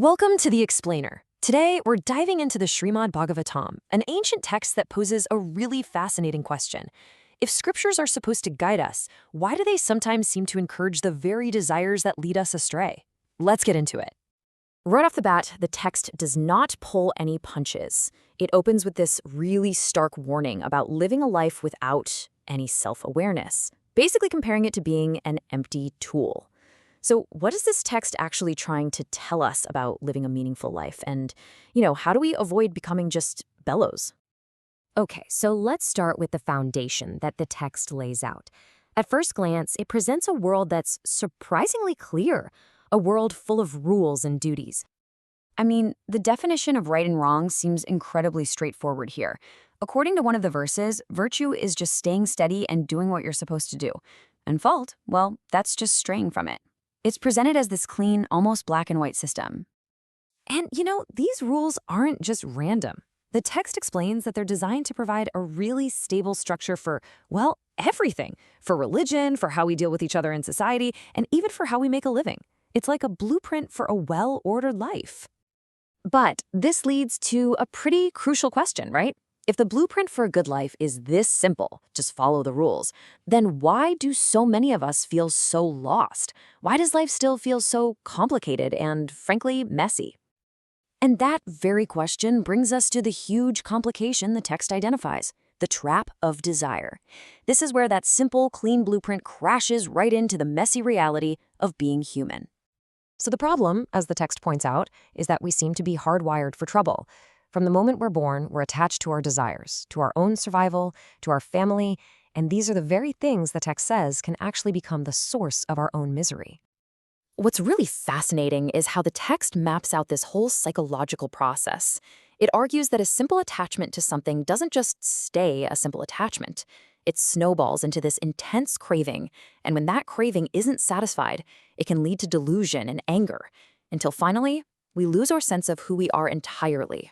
Welcome to The Explainer. Today, we're diving into the Srimad Bhagavatam, an ancient text that poses a really fascinating question. If scriptures are supposed to guide us, why do they sometimes seem to encourage the very desires that lead us astray? Let's get into it. Right off the bat, the text does not pull any punches. It opens with this really stark warning about living a life without any self-awareness, basically comparing it to being an empty tool. So what is this text actually trying to tell us about living a meaningful life? And, how do we avoid becoming just bellows? Okay, so let's start with the foundation that the text lays out. At first glance, it presents a world that's surprisingly clear, a world full of rules and duties. I mean, the definition of right and wrong seems incredibly straightforward here. According to one of the verses, virtue is just staying steady and doing what you're supposed to do. And fault, well, that's just straying from it. It's presented as this clean, almost black and white system. And, these rules aren't just random. The text explains that they're designed to provide a really stable structure for, everything. For religion, for how we deal with each other in society, and even for how we make a living. It's like a blueprint for a well-ordered life. But this leads to a pretty crucial question, right? If the blueprint for a good life is this simple, just follow the rules, then why do so many of us feel so lost? Why does life still feel so complicated and, frankly, messy? And that very question brings us to the huge complication the text identifies, the trap of desire. This is where that simple, clean blueprint crashes right into the messy reality of being human. So the problem, as the text points out, is that we seem to be hardwired for trouble. From the moment we're born, we're attached to our desires, to our own survival, to our family, and these are the very things the text says can actually become the source of our own misery. What's really fascinating is how the text maps out this whole psychological process. It argues that a simple attachment to something doesn't just stay a simple attachment. It snowballs into this intense craving, and when that craving isn't satisfied, it can lead to delusion and anger, until finally, we lose our sense of who we are entirely.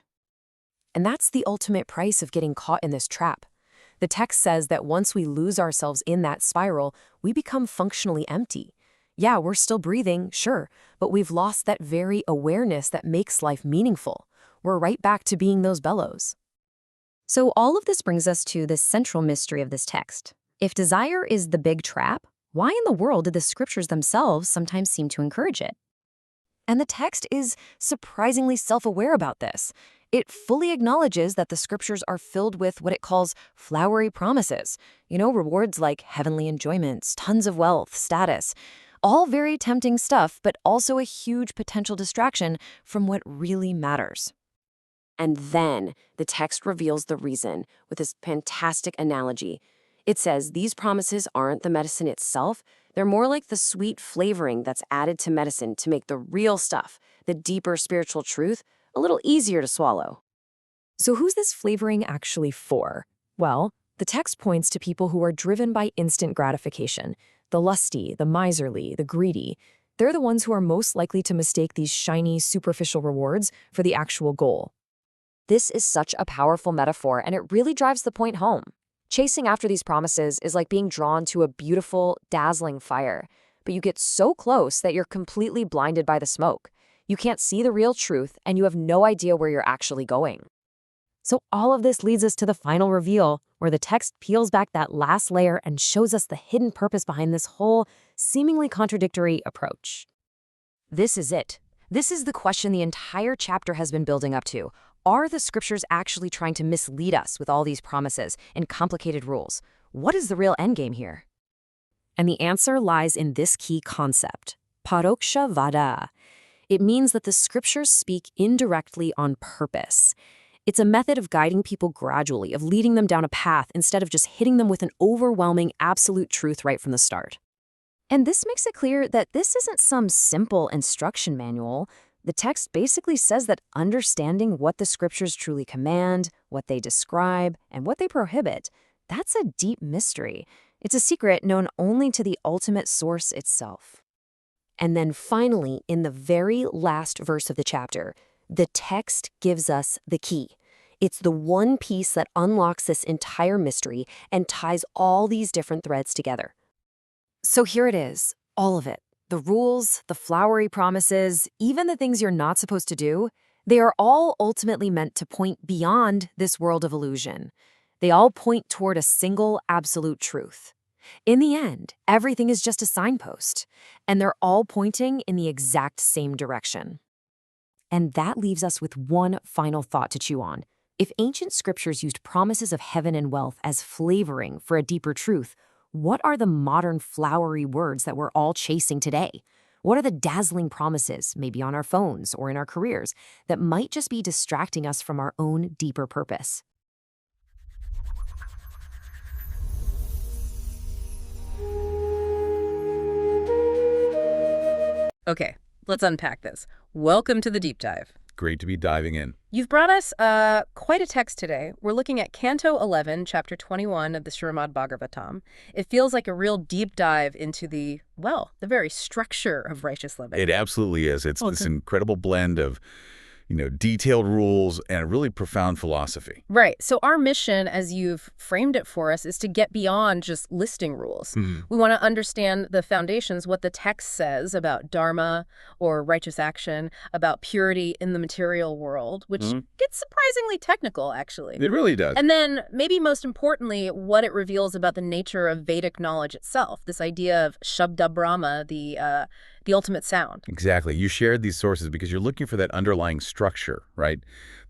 And that's the ultimate price of getting caught in this trap. The text says that once we lose ourselves in that spiral, we become functionally empty. Yeah, we're still breathing, sure, but we've lost that very awareness that makes life meaningful. We're right back to being those bellows. So all of this brings us to the central mystery of this text. If desire is the big trap, why in the world do the scriptures themselves sometimes seem to encourage it? And the text is surprisingly self-aware about this. It fully acknowledges that the scriptures are filled with what it calls flowery promises. Rewards like heavenly enjoyments, tons of wealth, status. All very tempting stuff, but also a huge potential distraction from what really matters. And then the text reveals the reason with this fantastic analogy. It says these promises aren't the medicine itself. They're more like the sweet flavoring that's added to medicine to make the real stuff, the deeper spiritual truth, a little easier to swallow. So who's this flavoring actually for? Well, the text points to people who are driven by instant gratification. The lusty, the miserly, the greedy. They're the ones who are most likely to mistake these shiny, superficial rewards for the actual goal. This is such a powerful metaphor, and it really drives the point home. Chasing after these promises is like being drawn to a beautiful, dazzling fire, but you get so close that you're completely blinded by the smoke. You can't see the real truth, and you have no idea where you're actually going. So all of this leads us to the final reveal, where the text peels back that last layer and shows us the hidden purpose behind this whole, seemingly contradictory approach. This is it. This is the question the entire chapter has been building up to. Are the scriptures actually trying to mislead us with all these promises and complicated rules? What is the real endgame here? And the answer lies in this key concept, paroksha vada. It means that the scriptures speak indirectly on purpose. It's a method of guiding people gradually, of leading them down a path instead of just hitting them with an overwhelming absolute truth right from the start. And this makes it clear that this isn't some simple instruction manual. The text basically says that understanding what the scriptures truly command, what they describe, and what they prohibit, that's a deep mystery. It's a secret known only to the ultimate source itself. And then finally, in the very last verse of the chapter, the text gives us the key. It's the one piece that unlocks this entire mystery and ties all these different threads together. So here it is, all of it. The rules, the flowery promises, even the things you're not supposed to do, they are all ultimately meant to point beyond this world of illusion. They all point toward a single absolute truth. In the end, everything is just a signpost, and they're all pointing in the exact same direction. And that leaves us with one final thought to chew on. If ancient scriptures used promises of heaven and wealth as flavoring for a deeper truth, what are the modern flowery words that we're all chasing today? What are the dazzling promises, maybe on our phones or in our careers, that might just be distracting us from our own deeper purpose? Okay, let's unpack this. Welcome to the deep dive. Great to be diving in. You've brought us quite a text today. We're looking at Canto 11, Chapter 21 of the Srimad Bhagavatam. It feels like a real deep dive into the very structure of righteous living. It absolutely is. It's this incredible blend of, detailed rules and a really profound philosophy. Right. So our mission, as you've framed it for us, is to get beyond just listing rules. We want to understand the foundations, what the text says about dharma or righteous action, about purity in the material world, which gets surprisingly technical, actually. It really does. And then, maybe most importantly, what it reveals about the nature of Vedic knowledge itself, this idea of Shabda Brahma, the ultimate sound. Exactly. You shared these sources because you're looking for that underlying structure, right?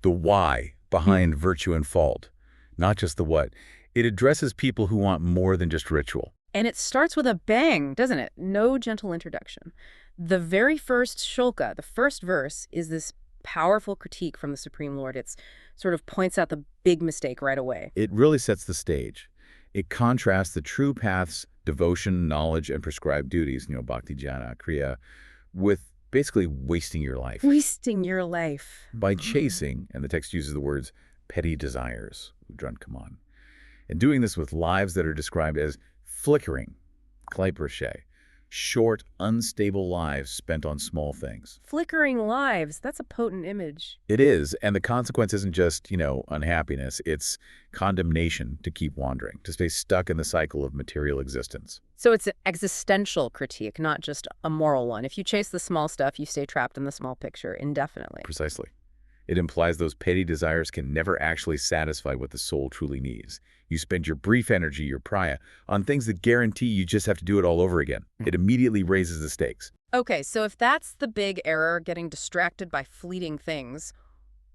The why behind virtue and fault, not just the what. It addresses people who want more than just ritual. And it starts with a bang, doesn't it? No gentle introduction. The very first shloka, the first verse, is this powerful critique from the Supreme Lord. It sort of points out the big mistake right away. It really sets the stage. It contrasts the true paths, devotion, knowledge, and prescribed duties, bhakti, jñāna, kriya, with basically wasting your life. Wasting your life. By chasing, and the text uses the words, petty desires, udrankaman, and doing this with lives that are described as flickering, kalaiprashe, short, unstable lives spent on small things. Flickering lives, that's a potent image. It is, and the consequence isn't just, unhappiness, it's condemnation to keep wandering, to stay stuck in the cycle of material existence. So it's an existential critique, not just a moral one. If you chase the small stuff, you stay trapped in the small picture indefinitely. Precisely. It implies those petty desires can never actually satisfy what the soul truly needs. You spend your brief energy, your praya, on things that guarantee you just have to do it all over again. It immediately raises the stakes. Okay, so if that's the big error, getting distracted by fleeting things,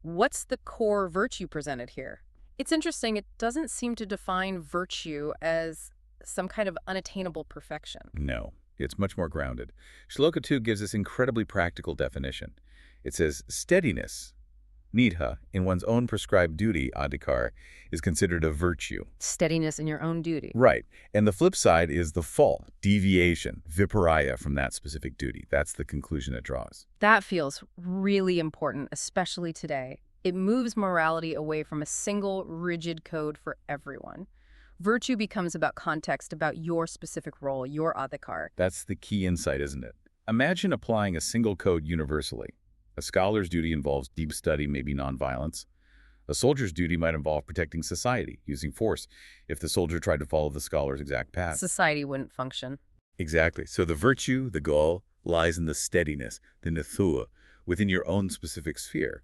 what's the core virtue presented here? It's interesting, it doesn't seem to define virtue as some kind of unattainable perfection. No, it's much more grounded. Shloka 2 gives this incredibly practical definition. It says, steadiness, nidha, in one's own prescribed duty, adhikar, is considered a virtue. Steadiness in your own duty. Right. And the flip side is the fault, deviation, viparaya from that specific duty. That's the conclusion it draws. That feels really important, especially today. It moves morality away from a single, rigid code for everyone. Virtue becomes about context, about your specific role, your adhikar. That's the key insight, isn't it? Imagine applying a single code universally. A scholar's duty involves deep study, maybe nonviolence. A soldier's duty might involve protecting society, using force, if the soldier tried to follow the scholar's exact path. Society wouldn't function. Exactly. So the virtue, the goal, lies in the steadiness, the nithua, within your own specific sphere.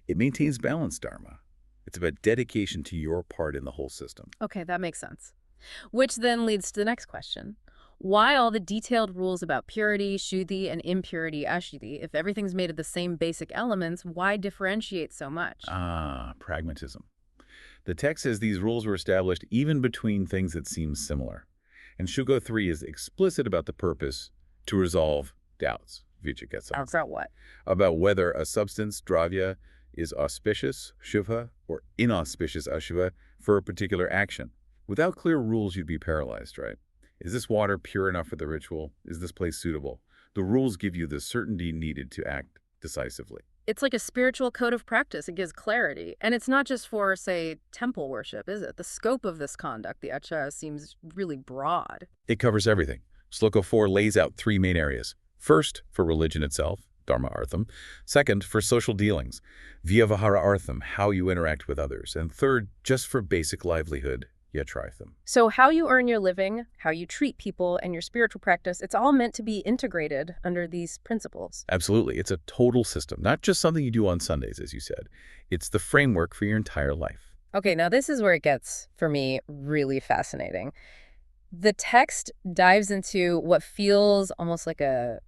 It maintains balanced dharma. It's about dedication to your part in the whole system. Okay, that makes sense. Which then leads to the next question. Why all the detailed rules about purity, shuddhi, and impurity, ashuddhi? If everything's made of the same basic elements, why differentiate so much? Pragmatism. The text says these rules were established even between things that seem similar. And Shloka 3 is explicit about the purpose to resolve doubts. About what? About whether a substance, dravya, is auspicious, shubha, or inauspicious, ashubha, for a particular action. Without clear rules, you'd be paralyzed, right? Is this water pure enough for the ritual? Is this place suitable? The rules give you the certainty needed to act decisively. It's like a spiritual code of practice. It gives clarity. And it's not just for, say, temple worship, is it? The scope of this conduct, the acharas, seems really broad. It covers everything. Shloka 4 lays out 3 main areas. First, for religion itself, dharma artham. Second, for social dealings, vyavahara artham, how you interact with others. And third, just for basic livelihood, yathartham. So how you earn your living, how you treat people, and your spiritual practice, it's all meant to be integrated under these principles. Absolutely. It's a total system, not just something you do on Sundays, as you said. It's the framework for your entire life. Okay, now this is where it gets, for me, really fascinating. The text dives into what feels almost like a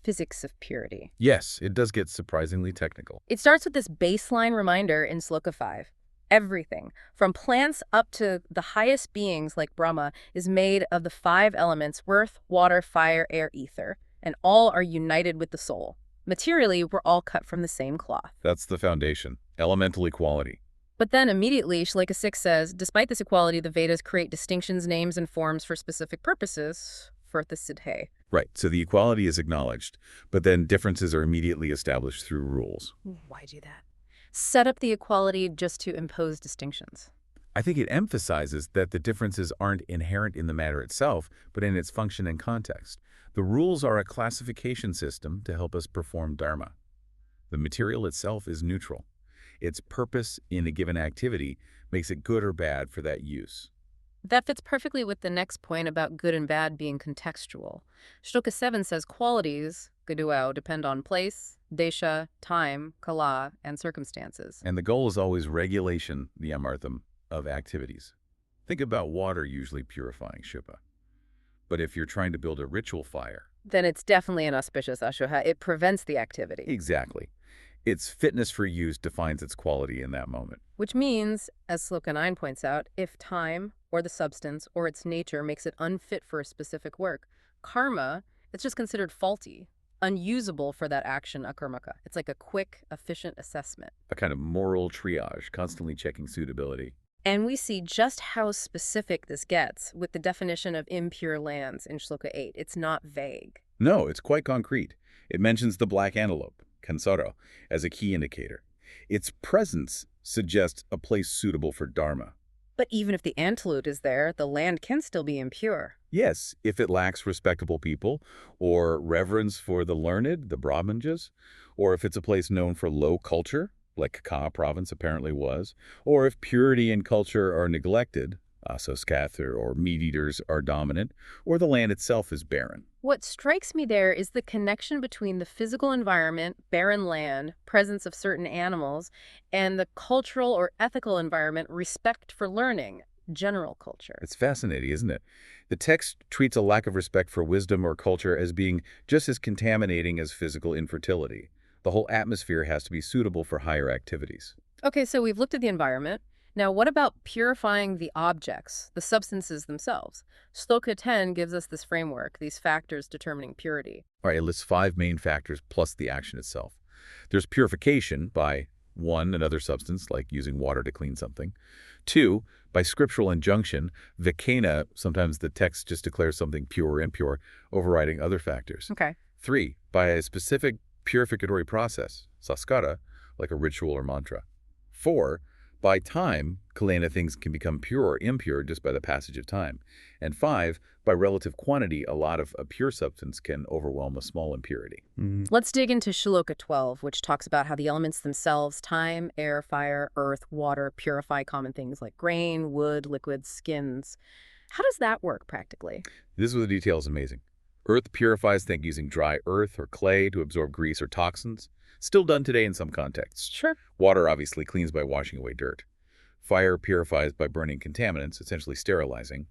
physics of purity. Yes, it does get surprisingly technical. It starts with this baseline reminder in Sloka 5. Everything, from plants up to the highest beings like Brahma, is made of the 5 elements: earth, water, fire, air, ether, and all are united with the soul. Materially, we're all cut from the same cloth. That's the foundation, elemental equality. But then immediately, Shloka 6 says, despite this equality, the Vedas create distinctions, names, and forms for specific purposes, for the siddhe. Right, so the equality is acknowledged, but then differences are immediately established through rules. Why do that? Set up the equality just to impose distinctions. I think it emphasizes that the differences aren't inherent in the matter itself, but in its function and context. The rules are a classification system to help us perform dharma. The material itself is neutral. Its purpose in a given activity makes it good or bad for that use. That fits perfectly with the next point about good and bad being contextual. Shloka 7 says qualities, gaduao, depend on place, desha, time, kala, and circumstances. And the goal is always regulation, the yamartham, of activities. Think about water usually purifying Shubha. But if you're trying to build a ritual fire, then it's definitely an auspicious ashuha. It prevents the activity. Exactly. Its fitness for use defines its quality in that moment. Which means, as Sloka 9 points out, if time or the substance or its nature makes it unfit for a specific work, karma, it's just considered faulty, unusable for that action, akarmaka. It's like a quick, efficient assessment. A kind of moral triage, constantly checking suitability. And we see just how specific this gets with the definition of impure lands in Shloka 8. It's not vague. No, it's quite concrete. It mentions the black antelope, Kansaro, as a key indicator. Its presence suggests a place suitable for dharma. But even if the antelope is there, the land can still be impure. Yes, if it lacks respectable people, or reverence for the learned, the Brahmanas, or if it's a place known for low culture, like Ka province apparently was, or if purity and culture are neglected, Asoskathar or meat-eaters are dominant, or the land itself is barren. What strikes me there is the connection between the physical environment, barren land, presence of certain animals, and the cultural or ethical environment, respect for learning, general culture. It's fascinating, isn't it? The text treats a lack of respect for wisdom or culture as being just as contaminating as physical infertility. The whole atmosphere has to be suitable for higher activities. Okay, so we've looked at the environment. Now, what about purifying the objects, the substances themselves? Shloka 10 gives us this framework, these factors determining purity. All right, it lists 5 main factors plus the action itself. There's purification by 1, another substance, like using water to clean something. 2, by scriptural injunction, vikena, sometimes the text just declares something pure or impure, overriding other factors. Okay. 3, by a specific purificatory process, saskara, like a ritual or mantra. 4, by time, kalena, things can become pure or impure just by the passage of time. And 5, by relative quantity, a lot of a pure substance can overwhelm a small impurity. Let's dig into Shloka 12, which talks about how the elements themselves, time, air, fire, earth, water, purify common things like grain, wood, liquids, skins. How does that work practically? This is where the detail is amazing. Earth purifies, think using dry earth or clay to absorb grease or toxins. Still done today in some contexts. Sure. Water obviously cleans by washing away dirt. Fire purifies by burning contaminants, essentially sterilizing.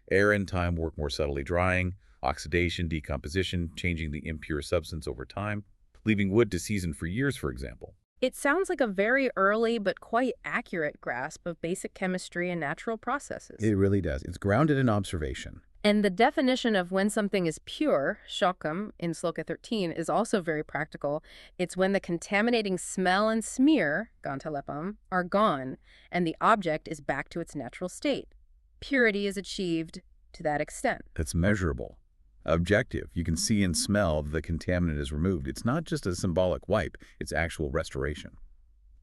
Air and time work more subtly, drying, oxidation, decomposition, changing the impure substance over time, leaving wood to season for years, for example. It sounds like a very early but quite accurate grasp of basic chemistry and natural processes. It really does. It's grounded in observation. And the definition of when something is pure, shokam, in Sloka 13, is also very practical. It's when the contaminating smell and smear, gantalepam, are gone, and the object is back to its natural state. Purity is achieved to that extent. That's measurable. Objective. You can see and smell the contaminant is removed. It's not just a symbolic wipe, it's actual restoration.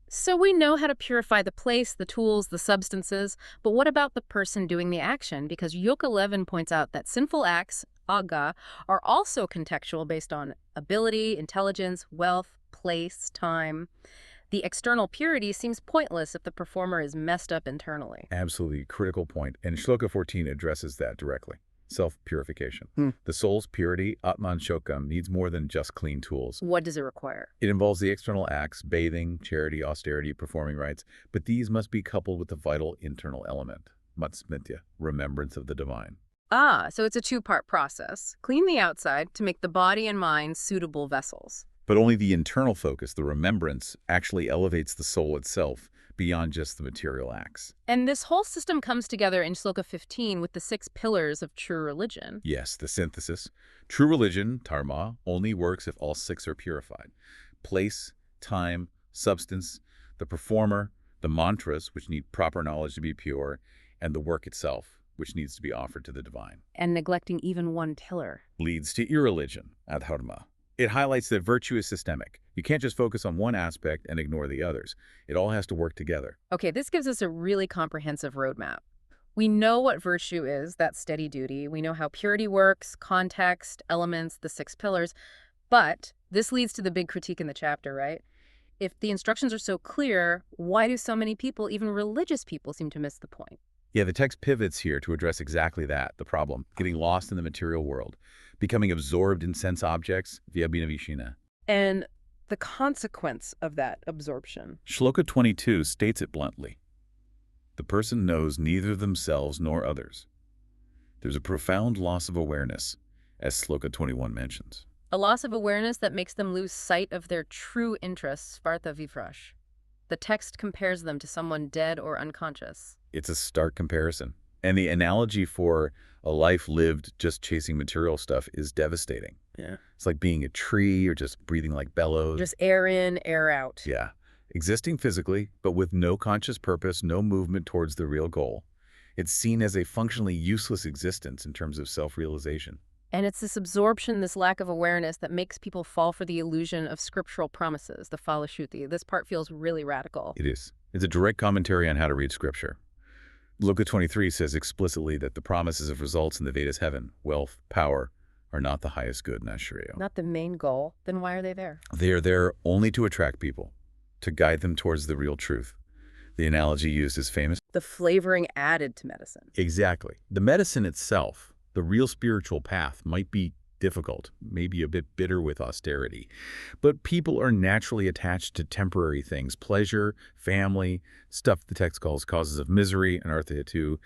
So we know how to purify the place, the tools, the substances, but what about the person doing the action? Because Yoke 11 points out that sinful acts, aga, are also contextual based on ability, intelligence, wealth, place, time. The external purity seems pointless if the performer is messed up internally. Absolutely critical point, and Shloka 14 addresses that directly. Self-purification. The soul's purity, atman shokam, needs more than just clean tools. What does it require? It involves the external acts, bathing, charity, austerity, performing rites, but these must be coupled with the vital internal element, matsmitya, remembrance of the divine. Ah, so it's a two-part process. Clean the outside to make the body and mind suitable vessels. But only the internal focus, the remembrance, actually elevates the soul itself beyond just the material acts. And this whole system comes together in Shloka 15 with the 6 pillars of true religion. Yes, the synthesis. True religion, dharma, only works if all 6 are purified. Place, time, substance, the performer, the mantras, which need proper knowledge to be pure, and the work itself, which needs to be offered to the divine. And neglecting even one pillar Leads to irreligion, adharma. It highlights that virtue is systemic. You can't just focus on one aspect and ignore the others. It all has to work together. Okay, this gives us a really comprehensive roadmap. We know what virtue is, that steady duty. We know how purity works, context, elements, the 6 pillars. But this leads to the big critique in the chapter, right? If the instructions are so clear, why do so many people, even religious people, seem to miss the point? Yeah, the text pivots here to address exactly that, the problem, getting lost in the material world, becoming absorbed in sense objects via bhinavishina. And the consequence of that absorption. Shloka 22 states it bluntly. The person knows neither themselves nor others. There's a profound loss of awareness, as Shloka 21 mentions. A loss of awareness that makes them lose sight of their true interests, Svartha Vivrash. The text compares them to someone dead or unconscious. It's a stark comparison. And the analogy for a life lived just chasing material stuff is devastating. Yeah. It's like being a tree or just breathing like bellows. Just air in, air out. Yeah. Existing physically, but with no conscious purpose, no movement towards the real goal. It's seen as a functionally useless existence in terms of self-realization. And it's this absorption, this lack of awareness that makes people fall for the illusion of scriptural promises, the Phalashuti. This part feels really radical. It is. It's a direct commentary on how to read scripture. Shloka 23 says explicitly that the promises of results in the Vedas heaven, wealth, power, are not the highest good in Ashriyo. Not the main goal. Then why are they there? They are there only to attract people, to guide them towards the real truth. The analogy used is famous. The flavoring added to medicine. Exactly. The medicine itself, the real spiritual path, might be difficult, maybe a bit bitter with austerity. But people are naturally attached to temporary things, pleasure, family, stuff the text calls causes of misery, and artha too.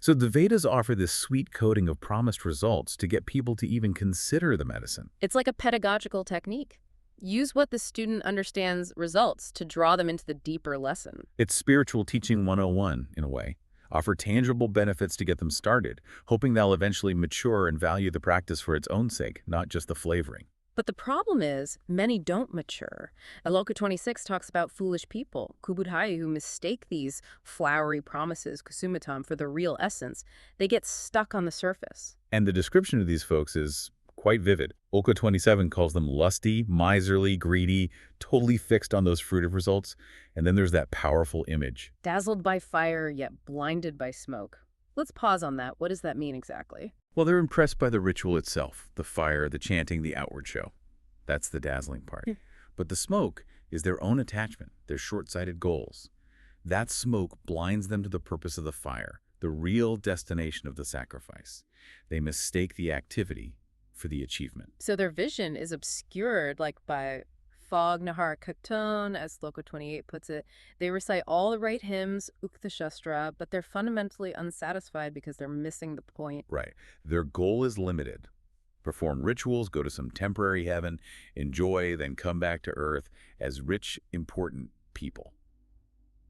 So the Vedas offer this sweet coating of promised results to get people to even consider the medicine. It's like a pedagogical technique. Use what the student understands results to draw them into the deeper lesson. It's spiritual teaching 101 in a way. Offer tangible benefits to get them started, hoping they'll eventually mature and value the practice for its own sake, not just the flavoring. But the problem is, many don't mature. Shloka 26 talks about foolish people, kubudhaya, who mistake these flowery promises, kusumatam, for the real essence. They get stuck on the surface. And the description of these folks is quite vivid. Shloka 27 calls them lusty, miserly, greedy, totally fixed on those fruitive results. And then there's that powerful image. Dazzled by fire, yet blinded by smoke. Let's pause on that. What does that mean exactly? Well, they're impressed by the ritual itself, the fire, the chanting, the outward show. That's the dazzling part. But the smoke is their own attachment, their short-sighted goals. That smoke blinds them to the purpose of the fire, the real destination of the sacrifice. They mistake the activity for the achievement. So their vision is obscured, like by fog nahar kakton, as Shloka 28 puts it. They recite all the right hymns, ukta shastra, but they're fundamentally unsatisfied because they're missing the point. Right. Their goal is limited. Perform rituals, go to some temporary heaven, enjoy, then come back to earth as rich, important people.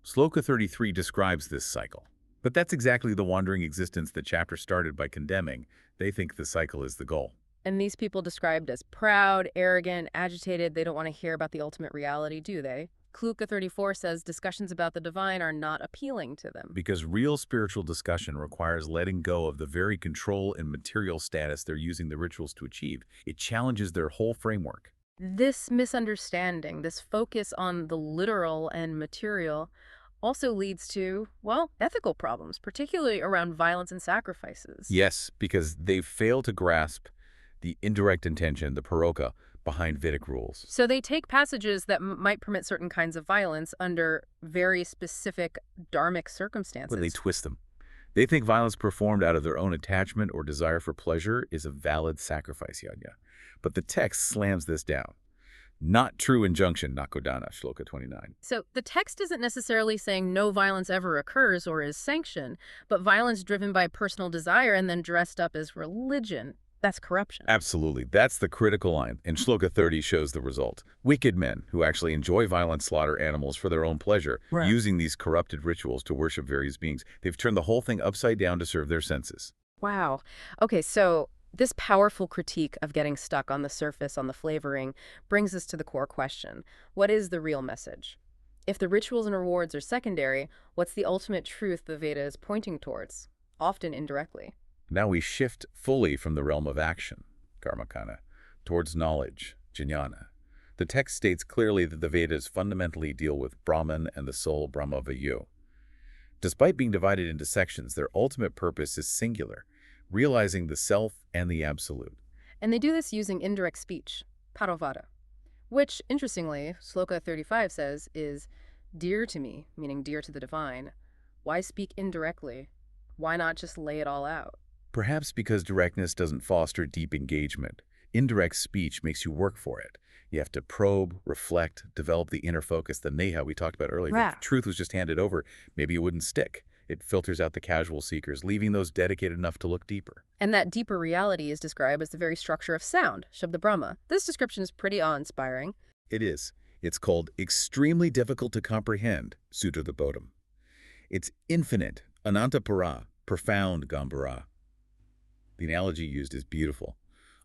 Shloka 33 describes this cycle. But that's exactly the wandering existence the chapter started by condemning. They think the cycle is the goal. And these people described as proud, arrogant, agitated, they don't want to hear about the ultimate reality, do they? Shloka 34 says discussions about the divine are not appealing to them. Because real spiritual discussion requires letting go of the very control and material status they're using the rituals to achieve. It challenges their whole framework. This misunderstanding, this focus on the literal and material, also leads to, well, ethical problems, particularly around violence and sacrifices. Yes, because they fail to grasp the indirect intention, the paroka, behind Vedic rules. So they take passages that might permit certain kinds of violence under very specific dharmic circumstances. But they twist them. They think violence performed out of their own attachment or desire for pleasure is a valid sacrifice yajna. But the text slams this down. Not true injunction, nakodana, shloka 29. So the text isn't necessarily saying no violence ever occurs or is sanctioned, but violence driven by personal desire and then dressed up as religion. That's corruption. Absolutely. That's the critical line, and shloka 30 shows the result. Wicked men who actually enjoy violent slaughter animals for their own pleasure, using these corrupted rituals to worship various beings. They've turned the whole thing upside down to serve their senses. Wow. Okay, so this powerful critique of getting stuck on the surface, on the flavoring, brings us to the core question. What is the real message? If the rituals and rewards are secondary, what's the ultimate truth the Veda is pointing towards? Often indirectly. Now we shift fully from the realm of action, karmakana, towards knowledge, jñāna. The text states clearly that the Vedas fundamentally deal with Brahman and the soul Brahma-Vayu. Despite being divided into sections, their ultimate purpose is singular, realizing the self and the absolute. And they do this using indirect speech, paravada, which, interestingly, Shloka 35 says is dear to me, meaning dear to the divine. Why speak indirectly? Why not just lay it all out? Perhaps because directness doesn't foster deep engagement. Indirect speech makes you work for it. You have to probe, reflect, develop the inner focus, the neha we talked about earlier. If truth was just handed over, maybe it wouldn't stick. It filters out the casual seekers, leaving those dedicated enough to look deeper. And that deeper reality is described as the very structure of sound, Shabda Brahma. This description is pretty awe-inspiring. It is. It's called extremely difficult to comprehend, Sutra the Bodham. It's infinite, anantapara, profound gambhira. The analogy used is beautiful.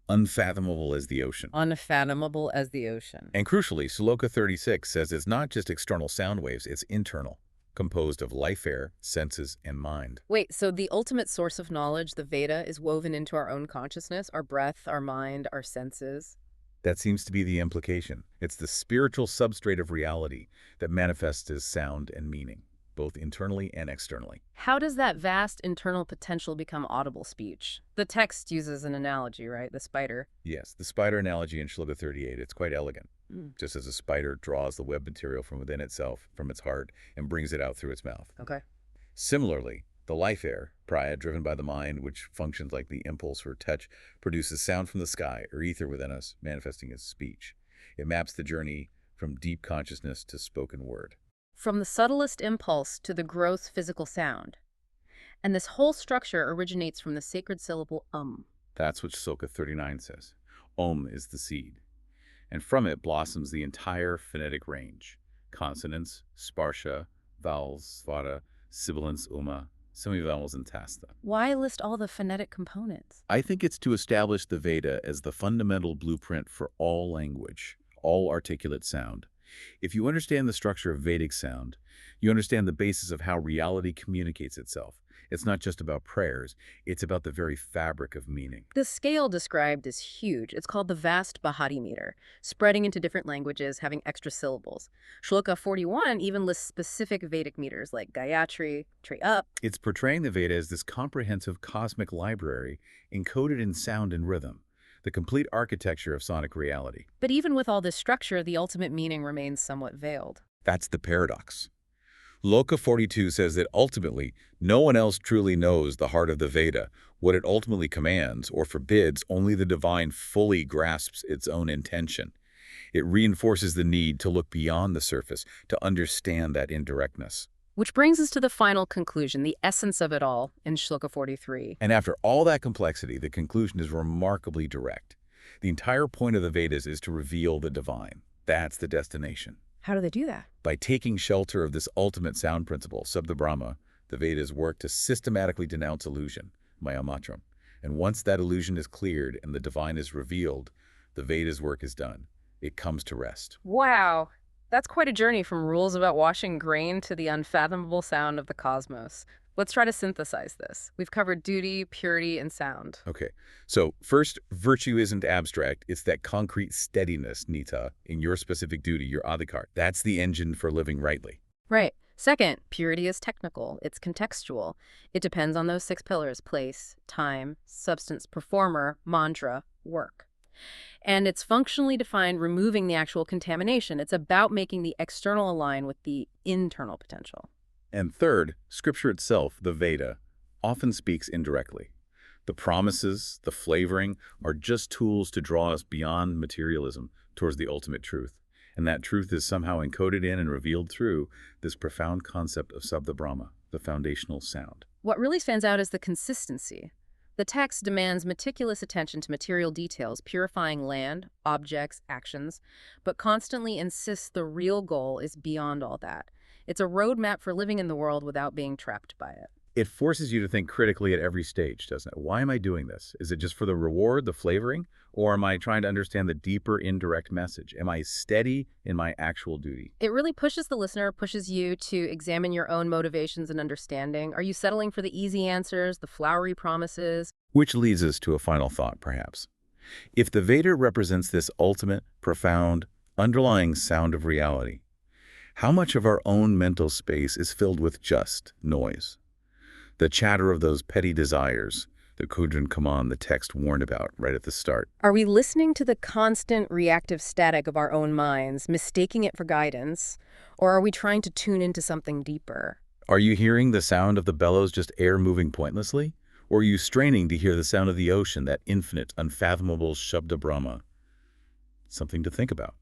Unfathomable as the ocean. Unfathomable as the ocean. And crucially, Shloka 36 says it's not just external sound waves, it's internal, composed of life air, senses, and mind. Wait, so the ultimate source of knowledge, the Veda, is woven into our own consciousness, our breath, our mind, our senses? That seems to be the implication. It's the spiritual substrate of reality that manifests as sound and meaning, both internally and externally. How does that vast internal potential become audible speech? The text uses an analogy, right? The spider. Yes, the spider analogy in Shloka 38, it's quite elegant. Just as a spider draws the web material from within itself, from its heart, and brings it out through its mouth. Okay. Similarly, the life air, praya, driven by the mind, which functions like the impulse for touch, produces sound from the sky or ether within us, manifesting as speech. It maps the journey from deep consciousness to spoken word. From the subtlest impulse to the gross physical sound. And this whole structure originates from the sacred syllable That's what Shloka 39 says. Om is the seed. And from it blossoms the entire phonetic range. Consonants, sparsha, vowels, svara, sibilants, semivowels, and tasta. Why list all the phonetic components? I think it's to establish the Veda as the fundamental blueprint for all language, all articulate sound. If you understand the structure of Vedic sound, you understand the basis of how reality communicates itself. It's not just about prayers, it's about the very fabric of meaning. The scale described is huge. It's called the vast Bahati meter, spreading into different languages, having extra syllables. Shloka 41 even lists specific Vedic meters like Gayatri, Tree Up. It's portraying the Veda as this comprehensive cosmic library encoded in sound and rhythm, the complete architecture of sonic reality. But even with all this structure, the ultimate meaning remains somewhat veiled. That's the paradox. Shloka 42 says that ultimately, no one else truly knows the heart of the Veda. What it ultimately commands or forbids, only the divine fully grasps its own intention. It reinforces the need to look beyond the surface, to understand that indirectness. Which brings us to the final conclusion, the essence of it all, in Shloka 43. And after all that complexity, the conclusion is remarkably direct. The entire point of the Vedas is to reveal the divine. That's the destination. How do they do that? By taking shelter of this ultimate sound principle, Sabda Brahma, the Vedas work to systematically denounce illusion, Maya Matram. And once that illusion is cleared and the divine is revealed, the Vedas work is done. It comes to rest. Wow. That's quite a journey from rules about washing grain to the unfathomable sound of the cosmos. Let's try to synthesize this. We've covered duty, purity, and sound. Okay, so first, virtue isn't abstract. It's that concrete steadiness, Nita, in your specific duty, your adhikar. That's the engine for living rightly. Right. Second, purity is technical. It's contextual. It depends on those 6 pillars: place, time, substance, performer, mantra, work. And it's functionally defined removing the actual contamination. It's about making the external align with the internal potential. And third, Scripture itself, the Veda, often speaks indirectly. The promises, the flavoring, are just tools to draw us beyond materialism towards the ultimate truth. And that truth is somehow encoded in and revealed through this profound concept of Sabda Brahma, the foundational sound. What really stands out is the consistency. The text demands meticulous attention to material details, purifying land, objects, actions, but constantly insists the real goal is beyond all that. It's a roadmap for living in the world without being trapped by it. It forces you to think critically at every stage, doesn't it? Why am I doing this? Is it just for the reward, the flavoring? Or am I trying to understand the deeper, indirect message? Am I steady in my actual duty? It really pushes the listener, pushes you to examine your own motivations and understanding. Are you settling for the easy answers, the flowery promises? Which leads us to a final thought, perhaps. If the Veda represents this ultimate, profound, underlying sound of reality, how much of our own mental space is filled with just noise? The chatter of those petty desires, the Kudran Kaman the text warned about right at the start. Are we listening to the constant reactive static of our own minds, mistaking it for guidance, or are we trying to tune into something deeper? Are you hearing the sound of the bellows, just air moving pointlessly? Or are you straining to hear the sound of the ocean, that infinite, unfathomable Shabda Brahma? Something to think about.